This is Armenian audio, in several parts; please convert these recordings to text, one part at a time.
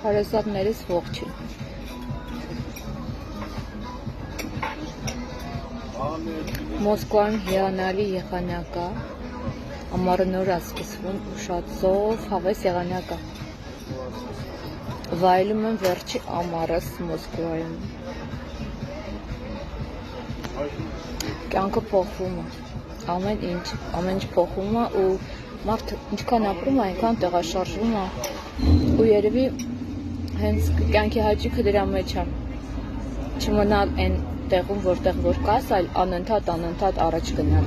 Հարազատներս ողջույն։ Մոսկվայում հիանալի եղանակ է, ամառը նոր է սկսվում ու շատ զով հավես եղանակ է։ Վայելում եմ վերջի ամառս Մոսկվայում։ Կյանքը փոխվում է, ամեն ինչ փոխվում է ու մարդը ինչքան ապրում է, այնքան տեղաշարժվում է ու երևի հենց կյանքի հաճույքը դրա մեջ է։ Չմնալ այն տեղում, որտեղ որ կաս, այլ անընդհատ առաջ գնալ։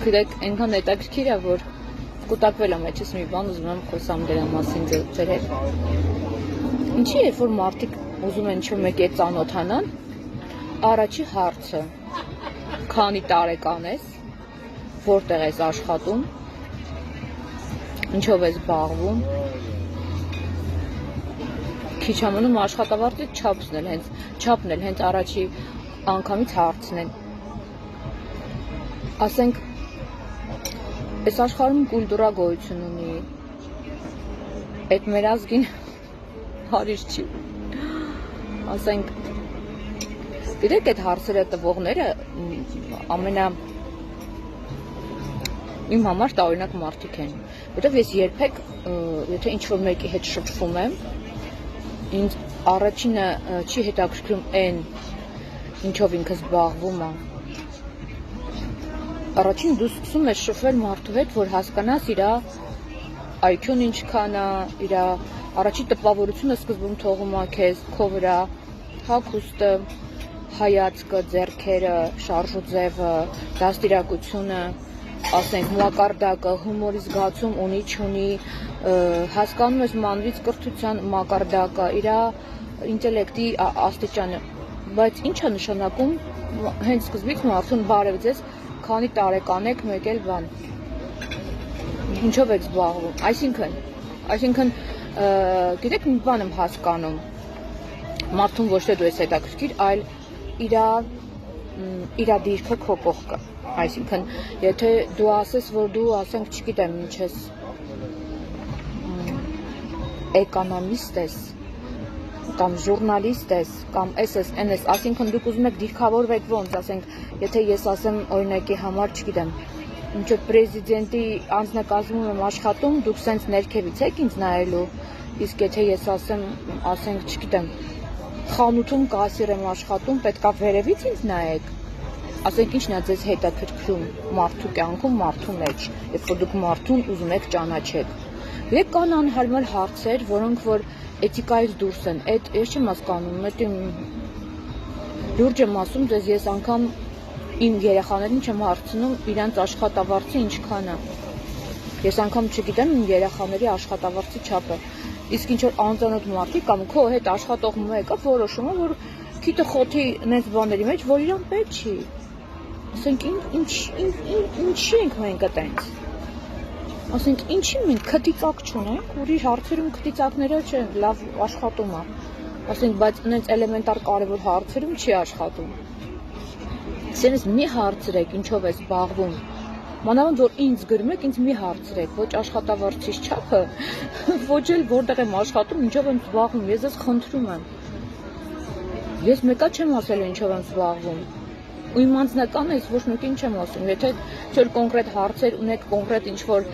Գիտեք, այնքան հետաքրքիր է, որ կուտակվել եմ մեջս մի բան, ուզում եմ խոսամ դրա մասին ձեր հետ։ Ինչի երբ որ մարդիկ ուզում են ինչ-որ մեկի հետ ծանոթանան, առաջի հարցը՝ քանի տարեկան ես, որտեղ ես աշխատում, ինչով ես զբաղվում, քիչ ամնում աշխատավարձի չափն էլ հենց առաջի անգամից հարցն են։ Ասենք, այս աշխարհում կուլտուրա գոյություն ունի, այդ մեր ազգին հարիր չի։ Ասենք, գիտեք, այդ հարցերը տվողները իմ համար տարօրինակ մարդիկ են, որտեղ ես երբեք, եթե ինչ-որ մեկի հետ շփվում եմ, ինձ առաջինը չի հետաքրքրում այն, ինչով ինքը զբաղվում է։ Առաջին դու սկսում ես շփվել մարդու հետ, որ հասկանաս իր IQ-ն ինչքան է, իր առաջի տպավորությունը սկզբում թողում է քեզ քո վրա, հագուստը, հայացքը, ձեռքերը, շարժուձևը, դաստիարակությունը, ասենք մակարդակը, հումորի զգացում ունի, չունի, հասկանում ես մանրից կրթության մակարդակը, իր ինտելեկտի աստիճանը, բայց ինչ է նշանակում հենց սկզբից մարդուն բարև ձեզ, քանի տարեկան եք, մեկ էլ բան, ինչով եք զբաղվում, այսինքն, գիտեք մի բան եմ հասկանում, մարդուն ոչ թե դու ես հետաքրքիր, այլ իր դիրքը քո կողքը, այսինքն, եթե դու ասես, որ դու, ասենք, չգիտեմ, ինչ ես, էկոնոմիստ ես, կամ ժուրնալիստ ես, կամ էս, այսինքն դուք ուզում եք դիրքավորվեք ոնց, ասենք, եթե ես ասեմ օրինակի համար, չգիտեմ, ինչ-որ պրեզիդենտի անձնակազմում եմ աշխատում, դուք սենց ներքևից եք ինձ նայելու, իսկ եթե ես ասեմ, ասենք, չգիտեմ, խանութում կասիր եմ աշխատում, պետքա վերևից ինձ նայեք, ասենք ինչն է ձեզ հետաքրքրում մարդու կյանքում, մարդու մեջ, երբ որ դուք մարդուն ուզում եք ճանաչեք։ Եկ կան անհարմար հարցեր, որոնք որ էթիկայից դուրս են, այդ ես չեմ հասկանում, այդ լուրջ եմ ասում ձեզ, ես անգամ իմ երեխաներին չեմ հարցնում իրանց աշխատավարձը ինչքան է։ Ես անգամ չգիտեմ իմ երեխաների աշխատավարձի չափը։ Իսկ ինչ որ անծանոթ մարդիկ կամ քո հետ աշխատող մեկը որոշում է, որ քիթը խոթի նենց բաների մեջ, որ իրան պետք չի։ Ասենք ինչի ենք մենք այտենց։ Ասենք ինչի մենք քտիծակ չունենք, որ իր հարցերում քտիծակները չեն, լավ աշխատում է։ Ասենք, բայց նենց էլեմենտար կարևոր հարցերում չի աշխատում։ Սենս մի հարցրեք, ինչով ես զբաղվում։ Մանավանդ որ ինձ գրում եք, ինձ մի հարցրեք, ոչ աշխատավարձից չափը, ոչ էլ որտեղ եմ աշխատում, ինչով եմ զբաղվում, ես ձեզ խնդրում եմ։ Ես մեկա չեմ ասել ինչով եմ զբաղվում։ Ու իմ անձնական էս ոչ մեկին չեմ ասում, եթե չէ կոնկրետ հարցեր ունեք, կոնկրետ ինչ-որ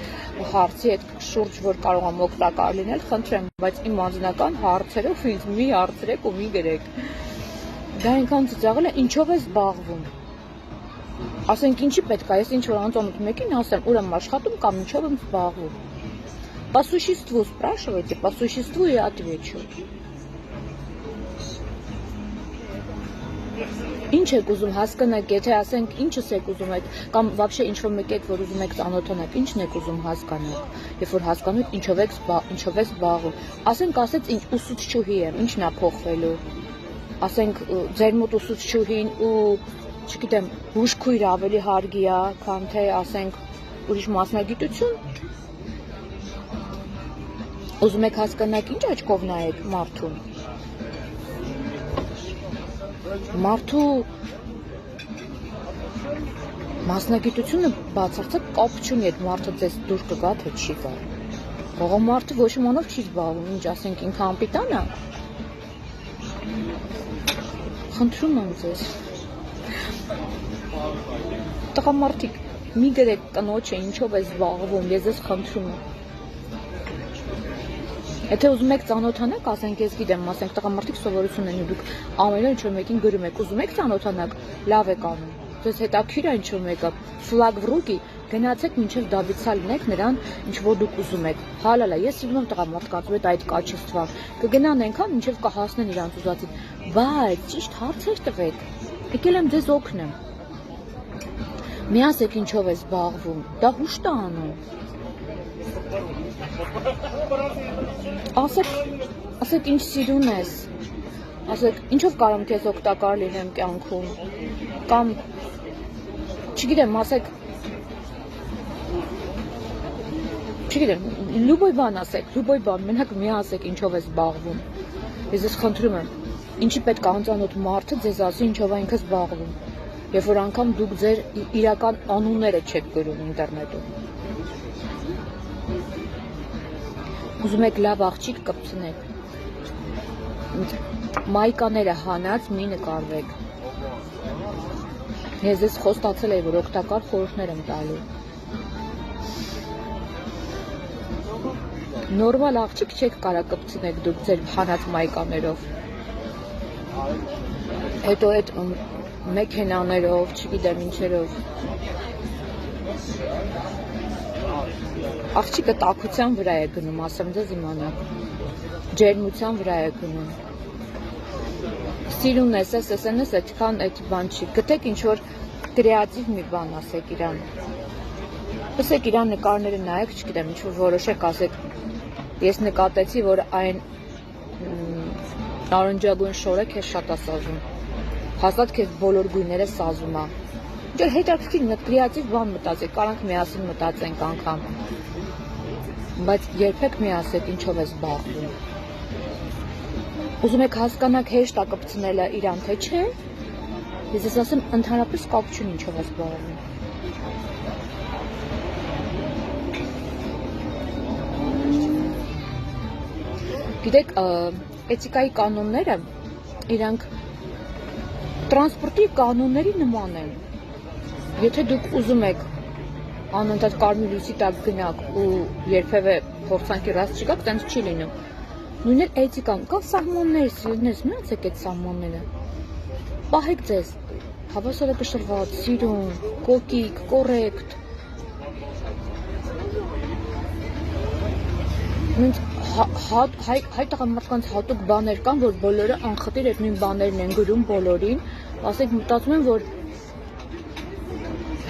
հարցի հետ շուրջ, որ կարող եմ օգտակար լինել, խնդրեմ, բայց իմ անձնական հարցերով ինձ մի հարցրեք ու մի գրեք։ Դա այնքան ծիծաղել է, ինչով է զբաղվում։ Ասենք ինչի պետք է, ես ինչ-որ անծանոթ մեկին ասեմ, ուր եմ աշխատում կամ ինչով եմ զբաղվում։ По существу спрашивайте, по существу и отвечу։ Ինչ եք ուզում հասկանաք, եթե ասենք ինչս եք ուզում եք, կամ вообще ինչ-որ մեկ եք, որ ուզում եք ծանոթանալ, ինչն եք ուզում հասկանալ, երբ որ հասկանում եք ինչով եք զբաղվում։ Ասենք ասեց ինչ ուսուցչուհի եմ, ինչն է փոխվելու։ Ասենք ձեր մոտ ուսուցչուհին ու չգիտեմ, բուժքույր ավելի հարգի է, քան թե ասենք ուրիշ մասնագիտություն։ Ուզում եք հասկանալ ինչ աչքով նայեք մարդուն։ Մասնագիտությունը բացարձակ կապ չունի այդ մարդը ձեզ դուր կգա թե չի գա։ Ողամարտը ոչ իմանով չի զբաղվում, ինչ ասենք ինքը անպիտան է։ Խնդրում եմ ձեզ։ Տղամարդիկ, մի գրեք կնոջը ինչով է զբաղվում, ես ձեզ խնդրում եմ։ Եթե ուզում եք ծանոթանաք, ասենք ես գիտեմ, ասենք տղամարդիկ սովորություն են ու դուք ամեն օր ինչ-որ մեկին գրում եք, ուզում եք ծանոթանաք, լավ եք անում։ Ձեզ հետաքրքիր է ինչ-որ մեկը, ֆլագ վրուկի, գնացեք մինչև դաբիցա լինեք նրան, ինչ որ դուք ուզում եք։ Հալալա, ես սիրում եմ տղամարդկանց հետ այդ կաչեցվան։ Կգնան այնքան, մինչև կհասնեն իրանց ուզածին։ Բայց ճիշտ հարցեր տվեք։ Եկել եմ ձեզ օգնեմ։ Մի ասեք ինչով է զբաղվում, դա հուշտ է անում։ Ասեք ինչ սիրուն ես, ասեք ինչով կարող եմ քեզ օգտակար լինեմ կյանքում, կամ չգիտեմ, ասեք, չգիտեմ, լուբոյ բան ասեք, լուբոյ բան, մենակ մի ասեք ինչով է զբաղվում, ես ես խնդրում եմ, ինչի պետք է անծանոթ մարդը ձեզ ասի ինչով է ինքը զբաղվում, երբ որ անգամ դուք ձեր իրական անունները չեք գրում ինտերնետում։ Ուզում եք լավ աղջիկ կպցնեք, մայկաները հանած մի նկարվեք, ես ես խոստացել եմ, որ օգտակար խորհուրդներ եմ տալու, նորմալ աղջիկ չեք կարա կպցնեք դուք ձեր հանած մայկաներով, հետո այդ մեքենաներով, չգիտեմ ինչերով, աղջիկը տաքության վրա է գնում, ասեմ ձեզ իմանաք, ջերմության վրա է գնում, սիրուն ես, այդքան այդ բան չի, գտեք ինչ-որ կրեատիվ մի բան ասեք իրան, ասեք իրան նկարները նայեք, չգիտեմ, ինչ-որ որոշեք ասեք, ես նկատեցի, որ այն նարնջագույն շորը քեզ շատ է սազում, հաստատ քեզ բոլոր գույները սազում է, ինչ-որ հետաքրքիր կրեատիվ բան մտածեք, կարանք միասին մտածենք անգամ, բայց երբեք մի ասեք ինչով է զբաղվում։ Ուզում եք հասկանաք հեշտ է կպցնելը իրան թե չէ, ես ես ասեմ ընդհանրապես կապ չունի ինչով է զբաղվում։ Գիտեք, էթիկայի կանոնները իրանք տրանսպորտի կանոնների նման են։ Եթե դուք ուզում եք անընդհատ կարմիր լույսի տակ գնաք ու երբևէ փորձանքի ռաս չգաք, տենց չի լինում։ Նույնն էլ էթիկան, կա սահմաններ, սիրունես, մնացեք այդ սահմանները։ Պահեք ձեզ, հավասարակշռված, սիրուն, կոկիկ, կոռեկտ։ Հայ տղամարդկանց հատուկ բաներ կան, որ բոլորը անխտիր այդ նույն բաներն են գրում բոլորին, ասեք մտածում են, որ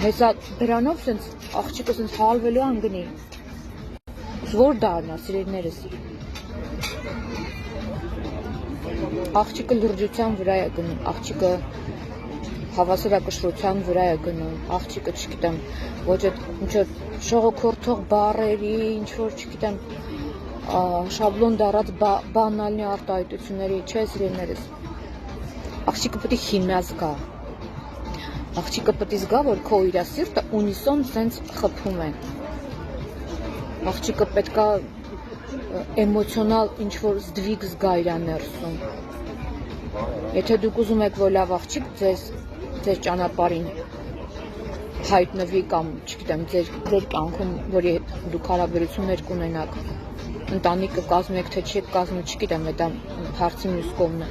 հեսա դրանով սենց աղջիկը սենց հալվելու անգնի, որ դարնա սիրելիներս, աղջիկը լրջության վրա է գնում, աղջիկը հավասարակշռության վրա է գնում, աղջիկը չգիտեմ, ոչ այդ ինչ-որ շողոքորթող բառերի, ինչ-որ չգիտեմ, շաբլոն դառած բանալնի արտահայտությունների, չէ սիրելիներս, աղջիկը պետք է հիմնած գա, աղջիկը պետք է զգա, որ քո իր սիրտը ունիսոն սենց խփում են, աղջիկը պետք է էմոցիոնալ ինչ-որ զդվիգ զգա իր ներսում, եթե դուք ուզում եք, որ լավ աղջիկ ձեր ճանապարհին հայտնվի կամ, չգիտեմ, ձեր կյանքում, որ դուք հարաբերություններ կունենաք, ընտանիքը կազմեք, թե չեք կազմի, չգիտեմ, դա հարցի մյուս կողմն է,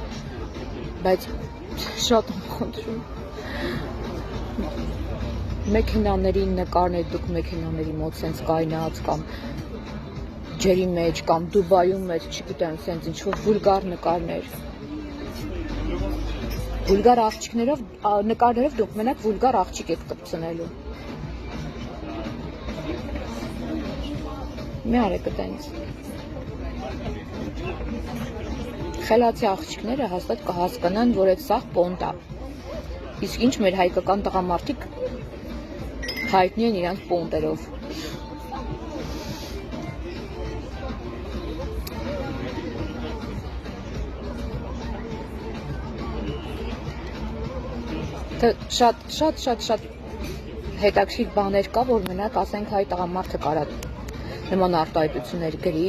բայց շատ եմ խնդրում, մեքենաների նկարներ, դուք մեքենաների մոտ սենց կայնած կամ ջերի մեջ կամ Դուբայում մեջ, չգիտեմ, սենց ինչ-որ վուլգար նկարներ, վուլգար աղջիկներով, նկարներով դուք մենակ վուլգար աղջիկ եք կպցնելու, մի արեք տենց, խելացի աղջիկները հաստատ կհասկանան, որ այդ սաղ պոնտ է, իսկ ինչ մեր հայկական տղամարդիկ հայտնի են իրանց պոնտերով։ Շատ հետաքրքիր բաներ կա, որ մենակ ասենք հայ տղամարդը կարա նման արտահայտություններ գրի,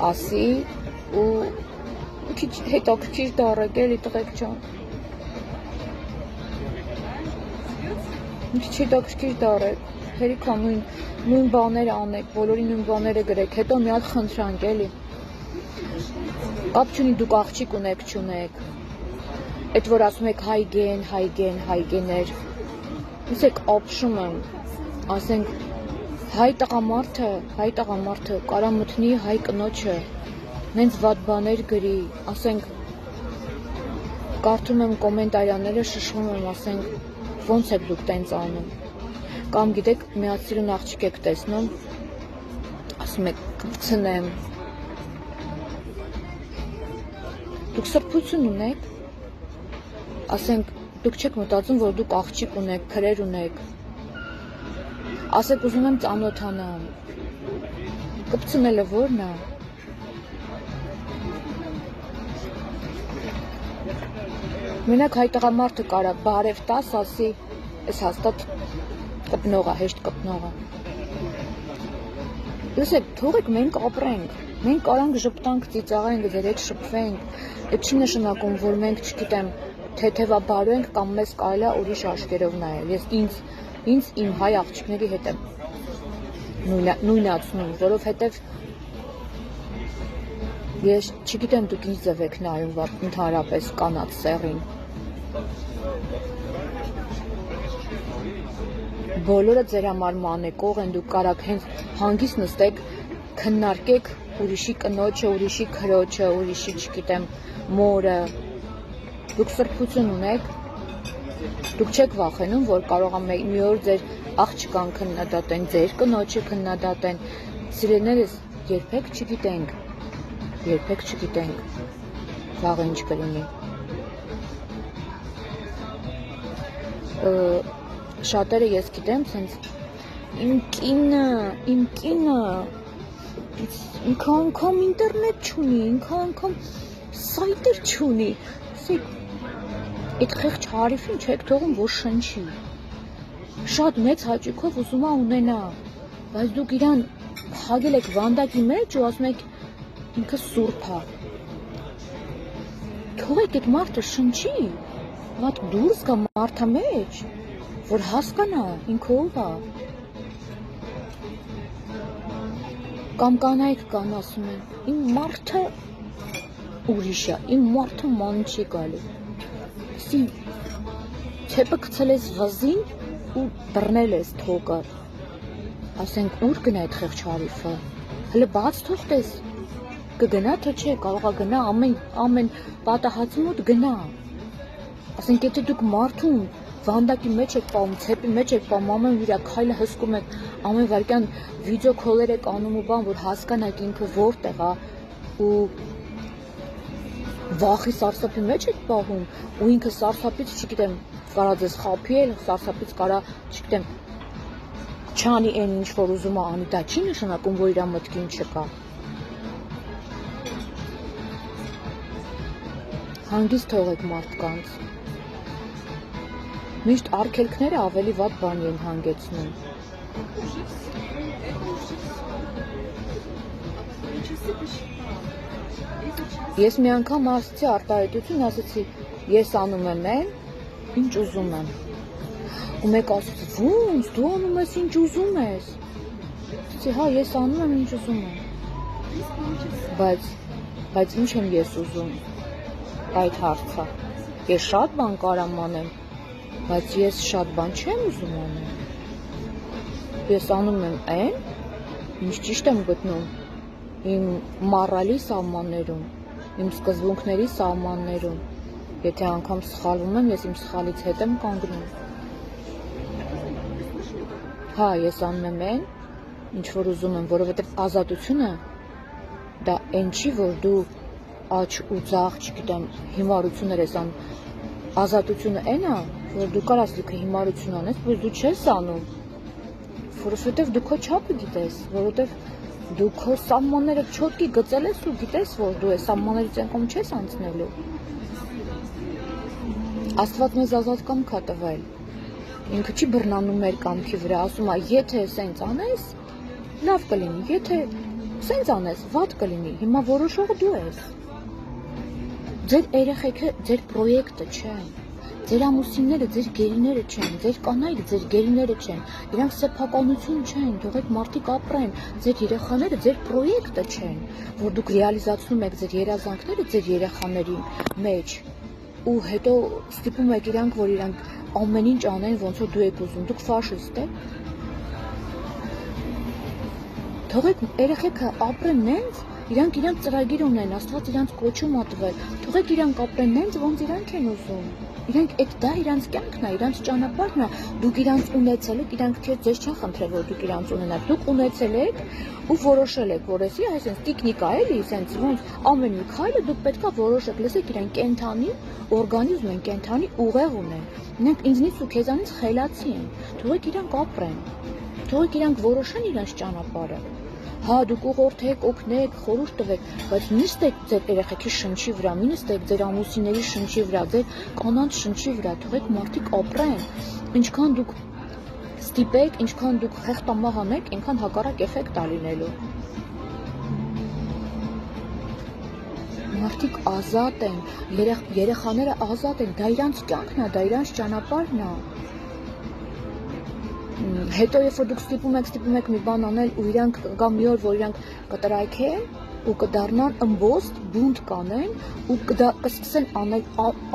ասի ու քիչ հետաքրքիր դառեք էլի տղեկ ջան։ Քիչ հետաքրքիր դառեք, հերիք նույն բաները անեք, բոլորի նույն բաները գրեք, հետո մի հատ խնդրանք էլի։ Կապ չունի դուք աղջիկ ունեք, չունեք։ Այդ որ ասում եք հայգեներ, ասեք ապշում եմ, ասենք հայ տղամարդը կարա մտնի հայ կնոջը, նենց վատ բաներ գրի, ասենք կարդում եմ կոմենտարիաները, շշվում եմ, ասենք ոնց եք դուք տենց անում, կամ գիտեք մի հատ սիրուն աղջիկ եք տեսնում, ասում եք կպցնեմ, դուք սրբություն ունեք, ասենք դուք չեք մտածում, որ դուք աղջիկ ունեք, քրեր ունեք, ասեք ուզում եմ ծանոթանամ, կպցնելը որն է, մենակ հայ տղամարդը կարա բարև տաս, ասի, ես հաստատ կպնող է, հեշտ կպնող է, լսեք, թողեք մենք ապրենք, մենք կարանք ժպտանք, ծիծաղենք, ձեր հետ շփվենք, այդ չի նշանակում, որ մենք չգիտեմ, թեթևաբարու ենք կամ մեզ կարելի է ուրիշ աչքերով նայել, ես ինձ իմ հայ աղջիկների հետ եմ նույնացնում, որովհետև ես չգիտեմ դուք ինչ ձև եք նայում ընդհանրապես կանանց սեղին, բոլորը ձեր համար մանեկող են, դուք կարաք հենց հանգիստ նստեք, քննարկեք ուրիշի կնոջը, ուրիշի քրոջը, ուրիշի չգիտեմ մորը, դուք սրբություն ունեք, դուք չեք վախենում, որ կարող է մի օր ձեր աղջկան քննադատեն, ձեր կնոջը քննադատեն, սիրելիներս երբեք չգիտենք, վաղը ինչ կլինի, շատերը ես գիտեմ, սենց իմ կինը, ինքը անգամ ինտերնետ չունի, ինքը անգամ սայտեր չունի, այդ խեղճ հարիվին չեք թողում, որ շնչի, շատ մեծ հաճույքով ուզում է ունենա, բայց դուք իրան հագել եք վանդակի մեջ ու ասում եք ինքը սուրբ է, թողեք այդ մարդը շնչի, մատ դուրս գա մարդա մեջ, որ հասկանա ինքը ով է, կամ կանայք կան ասում են, իմ մարդը ուրիշ է, իմ մարդը ման չի գալու, չեպը կցել ես վզին ու բռնել ես թողը, ասենք ուր գնա այդ խեղճ հարիվը, հլը բաց թողտես, կգնա թե չէ, կարող է գնա ամեն պատահածի մոտ գնա, ասենք եթե դուք մարդուն վանդակի մեջ եք պահում, ցեպի մեջ եք պահում, ամեն իր քայլը հսկում եք, ամեն վայրկյան վիդեո քոլեր եք անում ու բան, որ հասկանաք ինքը որտեղ է ու վախի սարսափի մեջ եք պահում ու ինքը սարսափից, չգիտեմ, կարա ձեզ խաբի էլ, սարսափից կարա, չգիտեմ, չանի այն ինչ որ ուզում է անի, դա չի նշանակում, որ իր մտքին չկա։ Հանգիստ թողեք մարդկանց։ Միշտ արգելքները ավելի վատ բան են հանգեցնում։ Ես մի անգամ ասացի արտահայտություն, ասացի, ես անում եմ այն, ինչ ուզում եմ։ Ու մեկ ասացի, ո՞նց, դու անում ես ինչ ուզում ես։ Ասացի, հա, ես անում եմ ինչ ուզում եմ։ Բայց ինչ եմ ես ուզում։ Այդ հարցը։ Ես շատ բան կարամ անեմ, բայց ես շատ բան չեմ ուզում անել։ Ես անում եմ այն, ինչ ճիշտ եմ գտնում իմ մառալի սահմաններում, իմ սկզբունքների սահմաններում։ Եթե անգամ սխալվում եմ, ես իմ սխալից հետ եմ կանգնում։ Հա, ես անում եմ այն, ինչ որ ուզում եմ, որովհետև ազատությունը դա այն չի, որ դու աչ ու ձախ, չգիտեմ, հիմարություններ ես անում։ Ազատությունը այն է, որ դու կարաս լիքը հիմարություն անես, բայց դու չես անում, որովհետև դու քո չափը գիտես, որովհետև դու քո սահմանները չոտքի գծել ես ու գիտես, որ դու այս սահմաններից այն կողմ չես անցնելու։ Աստված մեզ ազատ կամք է տվել։ Ինքը չի բռնանում մեր կամքի վրա, ասում է, եթե սենց անես, լավ կլինի, եթե սենց անես, վատ կլինի, հիմա որոշողը դու ես։ Ձեր երեխեքը ձեր պրոյեկտը չեն, ձեր ամուսինները ձեր գերիները չեն, ձեր կանայք ձեր գերիները չեն, իրանք սեփականություն չեն, թողեք մարդիկ ապրեն, ձեր երեխաները ձեր պրոյեկտը չեն, որ դուք ռեալիզացնում եք ձեր երազանքները ձեր երեխաների մեջ, ու հետո ստիպում եք իրանք, որ իրանք ամեն ինչ անեն, ոնց որ դու եք ուզում, դուք ֆաշիստ եք։ Թողեք երեխեքը ապրեն նենց, իրանք ծրագիր ունեն, Աստված իրանք կոչում ա տվել, թողեք իրանք ապրեն նենց, ոնց իրանք են ուզում։ Իրանք դա իրանք կյանքն է, իրանք ճանապարհն է, դուք իրանք ունեցել եք, իրանք ձեզ չեն խնդրել, որ դուք իրանք ունենաք, դուք ունեցել եք ու որոշել եք, որ էսի այսպես տիկնիկա էլի, այսպես ոնց ամեն մի քայլը դուք պետքա որոշեք, լսեք, իրանք կենթանի, օրգանիզմ են կենթանի, ուղեղ ունեն։ Նրանք ինձնից ու քեզանից խելացի են, թողեք իրանք ապրեն, թողեք իրանք որոշեն իրանք ճանապարհը։ Հա, դուք ուղղորդեք, օգնեք, խորհուրդ տվեք, բայց մի նստեք ձեր երեխեքի շնչի վրա, մի նստեք ձեր ամուսինների շնչի վրա, ձեր կանանց շնչի վրա, թողեք մարդիկ ապրեն։ Ինչքան դուք ստիպեք, ինչքան դուք խեղտամահ անեք, այնքան հակառակ էֆեկտ ա լինելու։ Մարդիկ ազատ են, երեխաները ազատ են, դա իրանց կյանքն է, դա իրանց ճանապարհն է։ Հետո երբ որ դուք ստիպում եք մի բան անել ու իրանք կգա մի օր, որ իրանք կտրայքեն ու կդառնան ըմբոստ, բունտ կանեն ու կսկսեն անել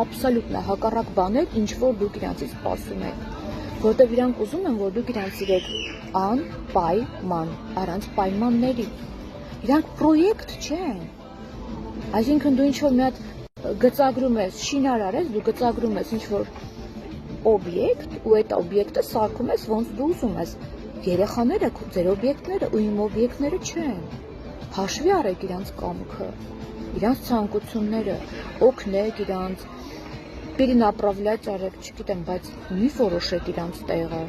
աբսոլյուտն հակառակ բաներ, ինչ որ դուք իրանցից սպասում եք, որտեղ իրանք ուզում են, որ դուք իրանց սիրեք անպայման, առանց պայմանների։ Իրանք պրոյեկտ չեն։ Այսինքն դու ինչ որ մի հատ գծագրում ես, շինարար ես, դու գծագրում ես ինչ որ օբյեկտ ու այդ օբյեկտը սարքում ես ոնց դու ուզում ես։ Երեխաները ձեր օբյեկտները ու իմ օբյեկտները չեն։ Հաշվի առեք իրանց կամքը, իրանց ցանկությունները, օգնեք իրանց, перенаправлять արեք, չգիտեմ, բայց մի որոշեք իրանց տեղը։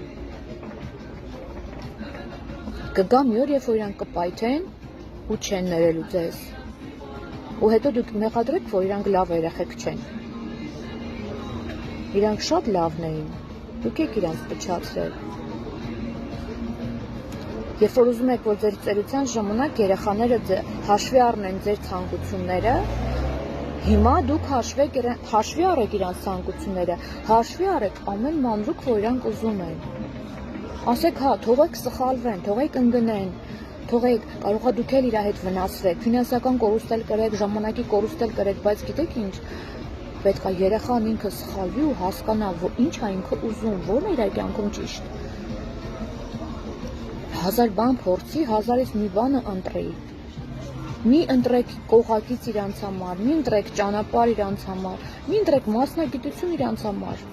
Կգա մի օր, երբ որ իրանք կպայթեն ու չեն ներելու ձեզ։ Ու հետո դուք մեղադրեք, որ իրանք լավ երեխեք չեն։ Իրանք շատ լավն էին, դուք եք իրանք փչացրել։ Երբ որ ուզում եք, որ ձեր ծերության ժամանակ երեխաները հաշվի առնեն ձեր ցանկությունները, հիմա դուք հաշվի առեք իրանք ցանկությունները, հաշվի առեք ամեն մանրուք, որ իրանք ուզում են։ Ասեք, հա, թողեք սխալվեն, թողեք ընկնեն, թողեք, կարող է դուք էլ իր հետ վնասվեք, ֆինանսական կորուստ կրեք, ժամանակի կորուստ կրեք, բայց գիտեք ինչ, պետք է երեխան ինքը սխալվի ու հասկանա, որ ինչ է ինքը ուզում, որն է իր կյանքում ճիշտ։ 1000 բան փորձի, 1000-ից մի բանը ընտրի։ Մի ընտրեք կողակից իրանց համար, մի ընտրեք ճանապարհ իրանց համար, մի ընտրեք մասնագիտություն իրանց համար։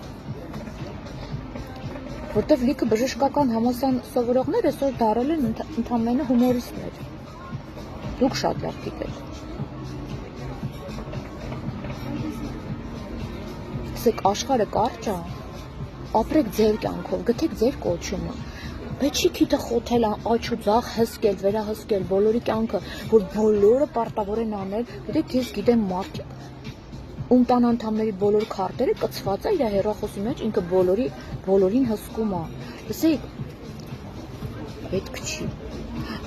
Որտեվ լիքը բժշկական համալսարան սովորողներ այսօր դառել են ընդամենը հումորիստներ։ Դուք շատ լավ գիտեք։ Ասեք, աշխարհը կարճ է, ապրեք ձեր կյանքով, գտեք ձեր կոչումը։ Բայց չի քիթը խոթել, աչ ու ձախ հսկել, վերահսկել բոլորի կյանքը, որ բոլորը պարտավոր են անել, գիտեք, ես գիտեմ մարդիկ, ում տան անդամների բոլոր քարտերը կցված է իր հեռախոսի մեջ, ինքը բոլորին հսկում է։ Լսեք, պետք չի։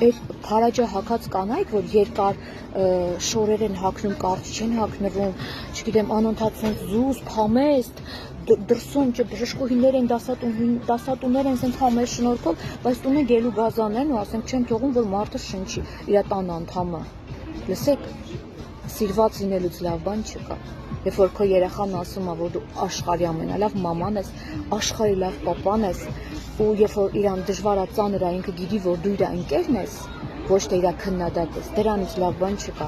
Այդ քարաջա հակած կանայք, որ երկար շորեր են հագնում, կարճ չեն հագնվում, չգիտեմ, անընդհատ զուս, փամեստ, դրսում բժշկուհիներ են, դասատուներ են սենց համեր շնորհքով, բայց տուն են գելու գազանեն ու ասենք չեն թողում, որ մարդը շնչի իր տան անդամը։ Լսեք, սիրված լինելուց լավ բան չկա։ Երբ որ քո երեխան ասում է, որ դու աշխարհի ամենալավ մաման ես, աշխարհի լավ պապան ես, ու երբ որ իրան դժվար է ծանր է, ինքը գիտի, որ դու իր ընկերն ես, ոչ թե իր քննադատ ես, դրանից լավ բան չկա։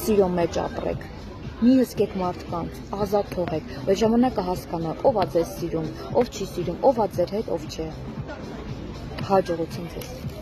Սիրո մեջ ապրեք։ Մի հսկեք մարդկանց, ազատ թողեք, այդ ժամանակը հասկանաք, ով է ձեզ սիրում, ով չի սիրում, ով է ձեր հետ, ով չէ։ Հաջողություն ձեզ։